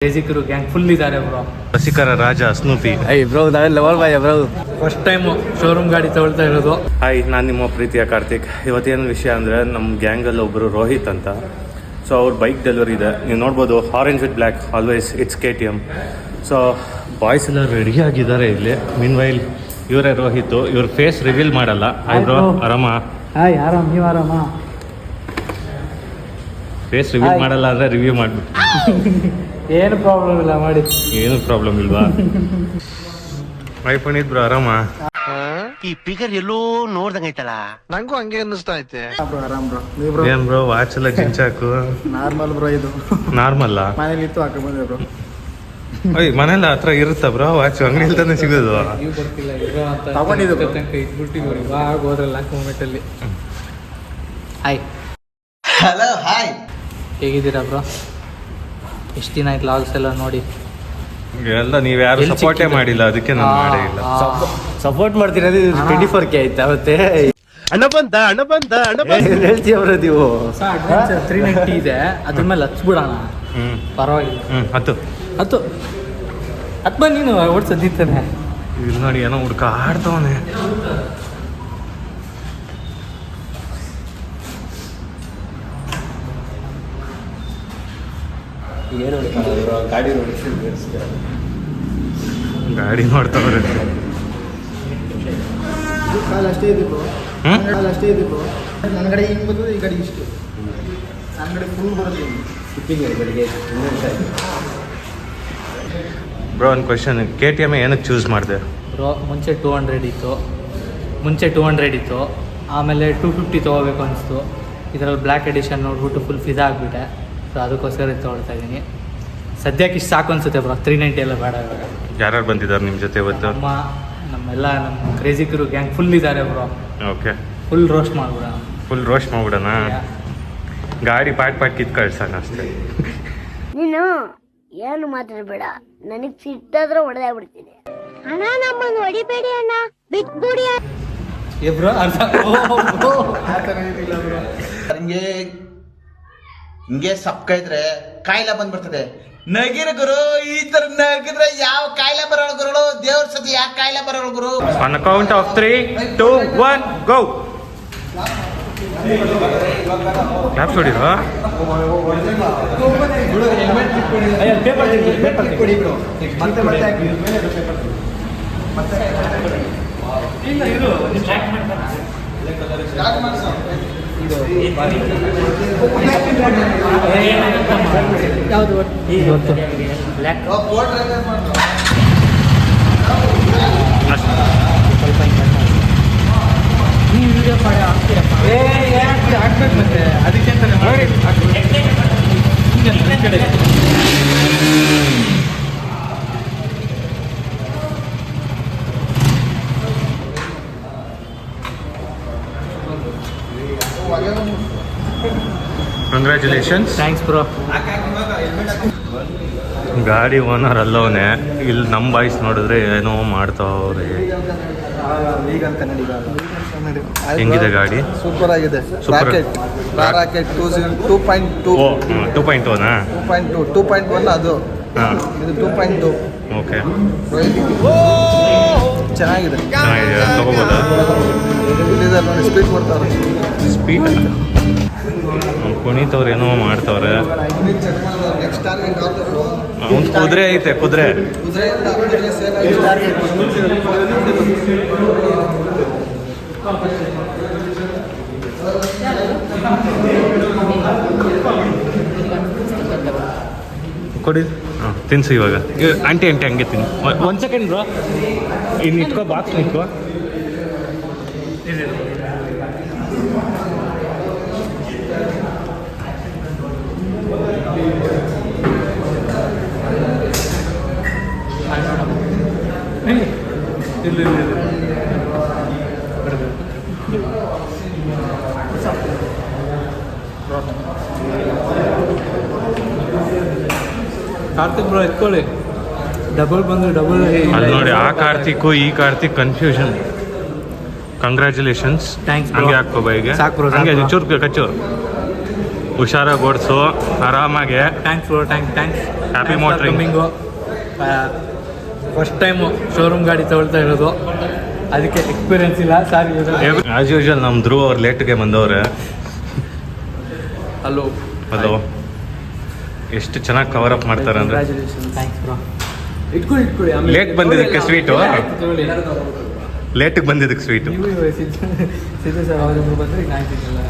ಕ್ರೇಜಿಕರು gang full ಇದ್ದಾರೆ bro. ರಸಿಕರ ರಾಜ ಸ್ನೂಪಿ. ಬ್ರೋ ನಾವೆಲ್ಲ level boy bro. First time showroom ಗಾಡಿ ತಗೊಳ್ತಾ ಇರೋದು. ಹಾಯ್, ನಾನು ನಿಮ್ಮ ಪ್ರೀತಿಯ ಕಾರ್ತಿಕ್. ಇವತ್ತೇನು ವಿಷಯ ಅಂದರೆ ನಮ್ಮ ಗ್ಯಾಂಗಲ್ಲಿ ಒಬ್ಬರು ರೋಹಿತ್ ಅಂತ. ಸೊ ಅವ್ರ ಬೈಕ್ ಡೆಲಿವರಿ ಇದೆ, ನೀವು ನೋಡ್ಬೋದು. Orange with black, always it's KTM. So boys ಎಲ್ಲ ರೆಡಿಯಾಗಿದ್ದಾರೆ ಇಲ್ಲಿ. ಮೀನ್ ವೈಲ್ ಇವರೇ ರೋಹಿತ್. ಇವ್ರ ಫೇಸ್ ರಿವೀಲ್ ಮಾಡಲ್ಲ. ಹಾಯ್ ಬ್ರೋ, ಆರಾಮ? ಹಾಯ್, ಆರಾಮ್. ನೀವು ಆರಾಮ? ಫೇಸ್ ರಿವೀಲ್ ಮಾಡಲ್ಲ ಅಂದರೆ ರಿವ್ಯೂ ಮಾಡಿಬಿಟ್ಟು. ಏನು ಪ್ರಾಬ್ಲಮ್ ಇಲ್ಲ, ಮಾಡಿ. ಏನು ಪ್ರಾಬ್ಲಮ್ ಇಲ್ವಾ? ಹಾಯ್ ಪುನೀತ್ ಬ್ರೋ, ಆರಾಮ? ಈ ಪಿಗರ್ ಎಲ್ಲೋ ನೋಡ್ದಂಗೈತಲ್ಲ. ನಂಗೂ ಹಂಗೆ ಅನ್ನಿಸ್ತಾ ಐತೆ. ಆರಾಮ್ ಬ್ರೋ. ಏನ್ ಬ್ರೋ ವಾಚ್ ಎಲ್ಲ ಜಿಂಚಾಕು? ನಾರ್ಮಲ್ ಬ್ರೋ, ಇದು ನಾರ್ಮಲ್ಲ. ಮನೇಲಿ ಇತ್ತು, ಹಾಕಿ ಬಂದೆ ಬ್ರೋ. ಅಯ್ಯ, ಮನೇಲಿ ಹತ್ರ ಇರುತ್ತಾ ಬ್ರೋ ವಾಚ್? ಅಂಗಡಿ ತಾನೇ ಸಿಗೋದು. ನೀವು ಬರ್ತಿಲ್ಲ ಇರೋ ಅಂತ ತಗೊಂಡಿದ್ದು ತನಕ ಇಟ್ಬಿಟ್ಟಿವ್ರು. ಇವಾಗ ಹೋದ್ರಲ್ಲ ಮೂಮೆಂಟಲ್ಲಿ. Hi, hello, hi. ಹೇಗಿದ್ದೀರಾ ಬ್ರೋ? ಎಷ್ಟು ದಿನ ಆಯ್ತು ಲಾಗ್ಸ್ ಎಲ್ಲ ನೋಡಿ. ಎಲ್ಲ ನೀವ್ ಯಾರು ಎಲ್ಲಿ ಸಪೋರ್ಟೇ ಸಿಕ್ಕಿದ್ದು? ಮಾಡಿಲ್ಲ, ಅದಕ್ಕೆ ನಾನು ಮಾಡೇ ಇಲ್ಲ. ಸಪೋರ್ಟ್ ಮಾಡ್ತಿರೋದು 24K ಆಯ್ತಾ ಮತ್ತೆ? ಅಣ್ಣ ಬಂದ ಹೇಳ್ತೀಯ ಬ್ರೋ ನೀವು? 390 ಇದೆ, ಅದ್ರ ಮೇಲೆ ಹಚ್ಬಿಡೋಣ. ಹ್ಮ್ ಪರವಾಗಿಲ್ಲ. ಹತ್ತು ಹತ್ತು ಬನ್ನಿ, ನೀನು ಓಡಿಸೋದಿತ್ತಾನೆ. ಇಲ್ಲಿ ನೋಡಿ, ಏನೋ ಹುಡ್ಕ ಆಡ್ತವನೆ. ಏನು ಗಾಡಿ ನೋಡಿ ಗಾಡಿ ನೋಡ್ತವ್ರೆ. ಕಾಲ ಅಷ್ಟೇ ಇದೆ ಬ್ರೋ. ಕಾಲ ಅಷ್ಟೇ ಇದೆ ಬ್ರೋ. ನನ್ನ ಕಡೆ ಹಿಂಗೆ ಬರ್ತದೆ, ಈ ಕಡೆ ಇಷ್ಟು. ನನ್ನ ಕಡೆ ಫುಲ್ ಬರೋದು ಶಿಪ್ಪಿಂಗ್ ಬೆಳಿಗ್ಗೆ ಬ್ರೋ, ಒಂದು ಕ್ವಶನ್. KTM ಏನಕ್ಕೆ ಚೂಸ್ ಮಾಡಿದೆ ಬ್ರೋ? ಮುಂಚೆ 200 ಇತ್ತು. ಆಮೇಲೆ 250 ತೊಗೋಬೇಕು ಅನಿಸ್ತು. ಇದರಲ್ಲಿ ಬ್ಲ್ಯಾಕ್ ಎಡಿಷನ್ ನೋಡ್ಬಿಟ್ಟು ಫುಲ್ ಫಿದಾ ಆಗಿಬಿಟ್ಟೆ. ಸೊ ಅದಕ್ಕೋಸ್ಕರ ಇದು ತೊಗೊಳ್ತಾ ಇದ್ದೀನಿ. ಸದ್ಯಕ್ಕೆ ಇಷ್ಟು ಸಾಕು ಅನಿಸುತ್ತೆ ಬ್ರೋ. 390 ಎಲ್ಲ ಬೇಡ ಇವಾಗ. ಯಾರ್ಯಾರು ಬಂದಿದ್ದಾರೆ ನಿಮ್ಮ ಜೊತೆ ಇವತ್ತು? ನಮ್ಮ ಕ್ರೇಜಿಕರು ಗ್ಯಾಂಗ್ ಫುಲ್ ಇದ್ದಾರೆ ಬ್ರೋ. ಓಕೆ, ಫುಲ್ ರೋಸ್ಟ್ ಮಾಡ್ಬಿಡೋಣ. ಫುಲ್ ರೋಸ್ಟ್ ಮಾಡ್ಬಿಡೋಣ. ಗಾಡಿ ಪಾಟ್ ಕಿತ್ ಕಳ್ಸೋಣ ಅಷ್ಟೇ. ನೀನು ಏನು ಮಾತಾಡಬೇಡ, ನನಗೆ ಸಿಟ್ಟಾದ್ರೆ ಹೊಡೆದಾಗ್ಬಿಡ್ತೀನಿ. ಅಣ್ಣ, ನಮ್ಮನ್ನು ಹೊಡಿಬೇಡಿ ಅಣ್ಣ, ಬಿಟ್ಬಿಡಿ. ಏ ಬ್ರೋ, ಅರ್ಥ ಹಿಂಗೆ ಸಪ್ಕ ಇದ್ರೆ ಕಾಯಿಲೆ ಬಂದ್ಬಿಡ್ತದೆ. ನಗಿರ ಗುರು, ಈ ತರ ನಗಿದ್ರೆ ಯಾವ ಕಾಯಿಲೆ ಬರೋಣ ಗುರುಗಳು? ದೇವ್ರ ಸತಿ ಯಾಕೆ ಕಾಯಿಲೆ ಬರೋಣ ಗುರು? On a count of 3, 2, 1, go. Claps ಹೊಡಿರೋ. ಯಾವುದು ಇವತ್ತು ಬ್ಲ್ಯಾಕ್ ನೀವು ವಿಡಿಯೋ ಮಾಡಿ ಹಾಕ್ತೀರಪ್ಪ. ಹಾಕ್ಬೇಕು ಮತ್ತೆ, ಅದಕ್ಕೆ ಅಂತಾನೆ ಮಾಡಿ. ಕಡೆ ಕಂಗ್ರ್ಯಾಚುಲೇಷನ್ಸ್. Thanks bro. ಗಾಡಿ ಓನರ್ ಅಲ್ಲವನೇ. ಇಲ್ಲಿ ನಮ್ಮ ಬಾಯ್ಸ್ ನೋಡಿದ್ರೆ ಏನೋ ಮಾಡ್ತಾವ್ರೆ. ಹೆಂಗಿದೆ ಗಾಡಿ? ಸೂಪರ್ ಆಗಿದೆ. ಸೂಪರ್. ರಾಕೆಟ್ 2.2 2.2ನಾ? 2.1 ಅದು. ಹಾಂ, ಇದು 2.2. ಓಕೆ, ಚೆನ್ನಾಗಿದೆ. ಚೆನ್ನಾಗಿದೆ. ತಗೋಬೋದಾ? ಇಲ್ಲಿದೆ ನೋಡಿ, ಸ್ಪೀಡ್ ಕೊಡ್ತಾರೆ. ಸ್ಪೀಡ್ ಪುನೀತ್ ಅವ್ರು ಏನೋ ಮಾಡ್ತಾವ್ರೆ. ನೆಕ್ಸ್ಟ್ ಟಾರ್ಗೆಟ್ ಒಂದು ಕುದುರೆ ಐತೆ, ಕುದುರೆ. ಕೊಡಿ. ಹಾಂ, ತಿನ್ಸು ಇವಾಗ. ಆಂಟಿ ಹಂಗೆ ತಿನ್ನು. ಒಂದು ಸೆಕೆಂಡ್ ಬ್ರೋ, ಇನ್ನು ಇಟ್ಕೋ, ಬಾಕ್ಸ್ ಇಟ್ಕೋ. ಕಾರ್ತಿಕ್ ಬ್ರೋ ಎತ್ಕೊಳ್ಳಿ. ಡಬಲ್ ಬಂದು ಡಬಲ್. ಅಲ್ಲಿ ನೋಡಿ, ಆ ಕಾರ್ತಿಕ್ಕು ಈ ಕಾರ್ತಿಕ್ ಕನ್ಫ್ಯೂಷನ್. ಕಂಗ್ರ್ಯಾಚುಲೇಷನ್ಸ್. ಥ್ಯಾಂಕ್ಸ್. ಹಂಗೆ ಹಾಕೋ ಬೈಗೆ. ಸಾಕು ಬ್ರೋ, ಹಂಗೆ ಚೂರು ಕಚ್ಚು. ಹುಷಾರಾಗಿ ಓಡಿಸು ಆರಾಮಾಗೆ. Thanks bro, thanks. Happy motoring. Coming. First time showroom ಗಾಡಿ ತಗೊಳ್ತಾ ಇರೋದು, ಅದಕ್ಕೆ ಎಕ್ಸ್ಪೀರಿಯನ್ಸ್ ಇಲ್ಲ. ಸಾರಿ. ಆ್ಯಸ್ ಯೂಶುವಲ್ ನಮ್ಮ ಧ್ರುವ ಅವ್ರು ಲೇಟ್ಗೆ ಬಂದವ್ರೆ. ಹಲೋ. ಅದು ಎಷ್ಟು ಚೆನ್ನಾಗಿ ಕವರ್ ಅಪ್ ಮಾಡ್ತಾರೆ ಅಂದರೆ. Thanks bro. ಇಟ್ಕೊಳ್ಳಿ ಲೇಟ್ ಬಂದಿದ್ದಕ್ಕೆ ಸ್ವೀಟು, ಲೇಟಿಗೆ ಬಂದಿದ್ದಕ್ಕೆ ಸ್ವೀಟು. ಸಿದ್ದು ಸರ್ ಅವರೊಬ್ಬರು ಬಂದರೆ ಈಗ ಆಗ್ತಿದ್ದಲ್ಲ.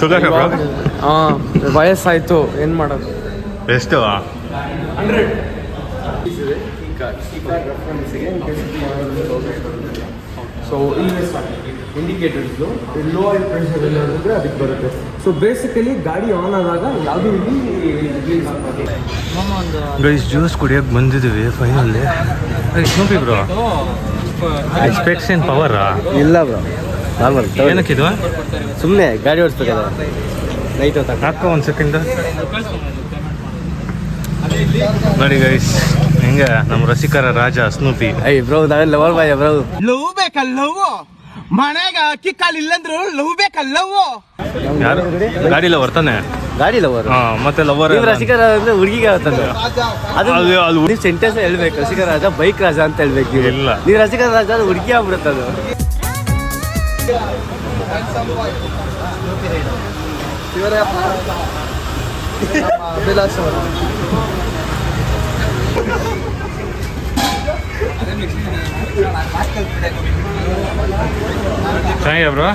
ಸುಧಾಕರ್ ಬ್ರೋ, ವಯಸ್ಸಾಯ್ತು, ಏನು ಮಾಡೋದು? ಎಷ್ಟು? ಸೊ ಇಂಡಿಕೇಟರ್ಸ್ದು ಲೋ ಆಯಿಲ್ ಪ್ರೆಷರ್ ಎಲ್ಲ ಇದ್ರೆ ಅದಕ್ಕೆ ಬರುತ್ತೆ. ಸೊ ಬೇಸಿಕಲಿ ಗಾಡಿ ಆನ್ ಆದಾಗ ಯಾವುದೂ ಇಲ್ಲಿ ಗೈಸ್ ಜ್ಯೂಸ್ ಕುಡಿಯೋಕೆ ಬಂದಿದ್ದೀವಿ ಫೈನಲ್ಲಿ. ಸ್ನೂಪಿ ಬ್ರೋ, ಎಕ್ಸ್ಪೆಕ್ಟ್ಸ್ ಇನ್ ಪವರಾ? ಇಲ್ಲ ಬ್ರೋ, ನಾರ್ಮಲ್. ಏನಕ್ಕಿದು? ಸುಮ್ಮನೆ ಗಾಡಿ ಓಡಿಸ್ಬೇಕಲ್ಲ ನೈಟ್ ಹೊತ್ತ. ಹಾಕೋ ಒಂದು ಸೆಕೆಂಡ್. ನೋಡಿ ಗೈಸ್, ಹೆಂಗೆ ನಮ್ಮ ರಸಿಕರ ರಾಜ ಸ್ನೂಪಿ. ಐ ಬ್ರೋ, ನಾವೆಲ್ಲ ಲವರ್ ಬಾಯ್ ಬ್ರೋ. ಲವ್ ಬೇಕಲ್ಲವು ಮನೆಗ ಅಕ್ಕಿ ಕಾಲು ಇಲ್ಲಂದ್ರು ಲವ್ ಬೇಕಲ್ಲವು. ಯಾರು ಗಾಡಿ ಲವರ್ ತಾನೆ? ಗಾಡಿ ಲವರ್. ಮತ್ತೆ ಲವರ್ ರಸಿಕರ ಅಂದ್ರೆ ಹುಡುಗಿಗೆ ಆಗುತ್ತಲ್ಲ ಅದು. ನೀವು ಸೆಂಟೆನ್ಸ್ ಹೇಳ್ಬೇಕು, ರಸಿಕರ ರಾಜ ಬೈಕ್ ರಾಜ ಅಂತ ಹೇಳ್ಬೇಕು. ನೀವು ಇಲ್ಲ, ನೀವು ರಸಿಕರ ರಾಜ ಅದು ಹುಡುಗಿ ಆಗ್ಬಿಡುತ್ತೆ ಅದು. ಚೆನ್ನಾಗಿದೆ ಬ್ರೋ.